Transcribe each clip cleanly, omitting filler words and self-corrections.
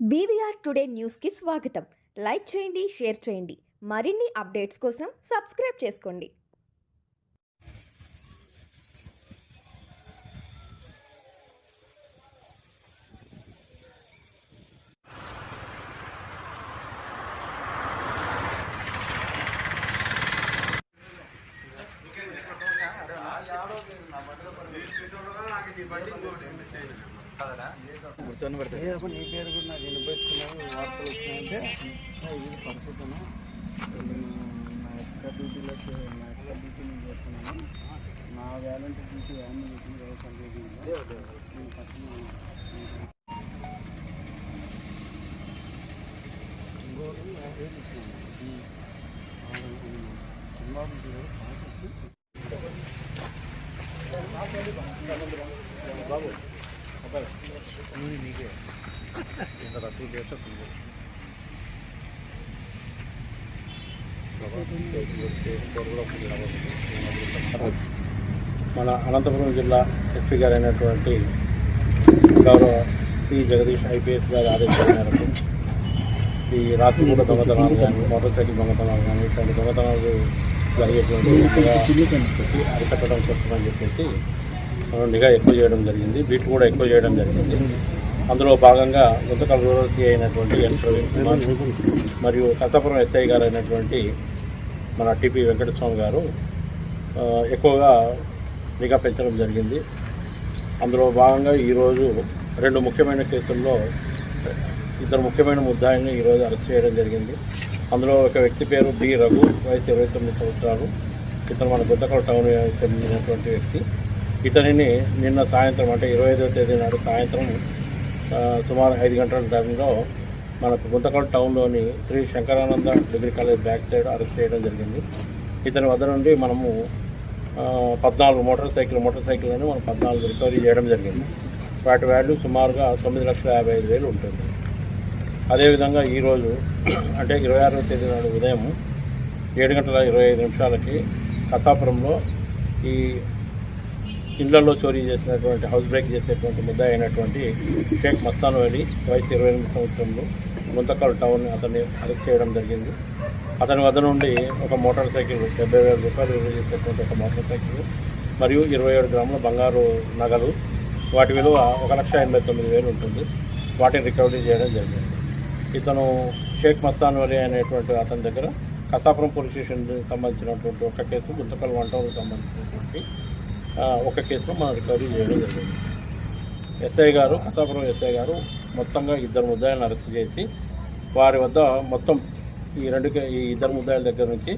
BVR today న్యూస్కి స్వాగతం. Like చేయండి, షేర్ చేయండి. మరిన్ని అప్డేట్స్ కోసం సబ్స్క్రైబ్ చేసుకోండి. నీ పేరు కూడా నాకు వినిపిస్తున్నాను, వార్తలు వస్తున్నాయంటే ఇది పడుకుంటున్నా. నా ఎక్కడ డ్యూటీలోకి నా ఎక్కడ డ్యూటీ నేను చేస్తున్నాను. నా వ్యాలంటీ డ్యూటీ యాన్ని చేసింది వ్యవసాయం నేను ఫస్ట్ ఇంకోటి యాభై తీసుకున్నాను. బాబు నీకే ఇంత తక్కువ చేస్తే మన అనంతపురం జిల్లా ఎస్పీ గారు అయినటువంటి గౌరవ పి జగదీష్ ఐపీఎస్ గారి ఆదేశాల మేరకు ఈ రాత్రి కూడా దొంగతనాలు కానీ మోటార్ సైకిల్ దొంగతనాలు కానీ ఇట్లాంటి దొంగతనాలు జరిగేటువంటి అరికట్టడం కోసమని చెప్పేసి నిఘా ఎక్కువ చేయడం జరిగింది. బీట్ కూడా ఎక్కువ చేయడం జరిగింది. అందులో భాగంగా గుంతకల్ రూరల్ సిఐ అయినటువంటి ఎన్ ప్రవీణ్ కుమార్ మరియు కసాపురం ఎస్ఐ గారు అయినటువంటి మన టిపి వెంకటస్వామి గారు ఎక్కువగా నిఘా పెంచడం జరిగింది. అందులో భాగంగా ఈరోజు రెండు ముఖ్యమైన కేసుల్లో ఇద్దరు ముఖ్యమైన ముద్దాయిని ఈరోజు అరెస్ట్ చేయడం జరిగింది. అందులో ఒక వ్యక్తి పేరు బి రఘు, వయసు 29 సంవత్సరాలు. ఇతను మన గుంతకల్ టౌన్ చెందినటువంటి వ్యక్తి. ఇతనిని నిన్న సాయంత్రం అంటే 25వ తేదీ నాడు సాయంత్రం సుమారు 5 గంటల టైంలో మనకు గుంతకల్ టౌన్లోని Sri Shankarananda degree college back side arrest చేయడం జరిగింది. ఇతని వద్ద నుండి మనము 14 మోటార్ సైకిల్ అని మనం 14 రికవరీ చేయడం జరిగింది. వాటి వాల్యూ సుమారుగా 9,55,000 ఉంటుంది. అదేవిధంగా ఈరోజు అంటే 26వ తేదీ నాడు ఉదయం 7:25 కసాపురంలో ఈ ఇళ్లలో చోరీ చేసినటువంటి హౌస్ బ్రేక్ చేసేటువంటి ముద్దాయి అయినటువంటి షేక్ మస్తాన్ అలీ, వయసు 28 సంవత్సరంలో, గుంతకల్ టౌన్ అతన్ని అరెస్ట్ చేయడం జరిగింది. అతని వద్ద నుండి ఒక మోటార్ సైకిల్ 70,000 రూపాయలు విలువ చేసేటువంటి ఒక మోటార్ సైకిల్ మరియు 27 గ్రాముల బంగారు నగలు, వాటి విలువ 1,89,000 ఉంటుంది. వాటిని రికవరీ చేయడం జరిగింది. ఇతను షేక్ మస్తాన్ అలీ అనేటువంటి అతని దగ్గర కసాపురం పోలీస్ స్టేషన్కి సంబంధించినటువంటి ఒక కేసు, గుంతకల్ 1 టౌన్కి సంబంధించినటువంటి ఒక కేసులో మనం రికవరీ చేయడం జరిగింది. కసాపురం ఎస్ఐ గారు మొత్తంగా ఇద్దరు ముద్దాయిలను అరెస్ట్ చేసి వారి వద్ద మొత్తం ఈ ఇద్దరు ముద్దాయిల దగ్గర నుంచి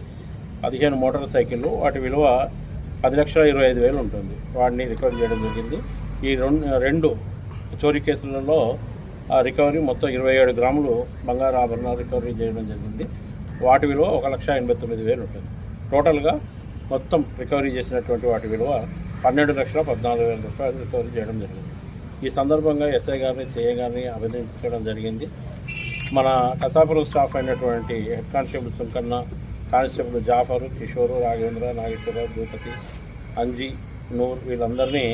15 మోటార్ సైకిళ్ళు, వాటి విలువ 10,25,000 ఉంటుంది. వాటిని రికవరీ చేయడం జరిగింది. ఈ రెండు చోరీ కేసులలో రికవరీ మొత్తం 27 గ్రాములు బంగారు ఆభరణాలు రికవరీ చేయడం జరిగింది. వాటి విలువ 1,89,000 ఉంటుంది. టోటల్గా మొత్తం రికవరీ చేసినటువంటి వాటి విలువ 12,14,000 రూపాయలు రికవరీ చేయడం జరిగింది. ఈ సందర్భంగా ఎస్ఐ గారిని, సిఐ గారిని అభినందించడం జరిగింది. మన కసాపురం స్టాఫ్ అయినటువంటి head constable Sunkanna, constable Jafar, Kishore, Raghavendra, Nageswara Rao, Bhupathi, Anji, Noor వీళ్ళందరినీ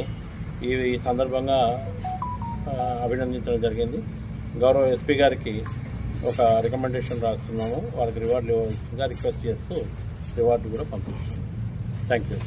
ఈ సందర్భంగా అభినందించడం జరిగింది. గౌరవ ఎస్పీ గారికి ఒక రికమెండేషన్ రాస్తున్నాము. వాళ్ళకి రివార్డులు ఇవ్వాల్సిందిగా రిక్వెస్ట్ చేస్తూ రివార్డు కూడా పంపిస్తున్నాము. Thank you.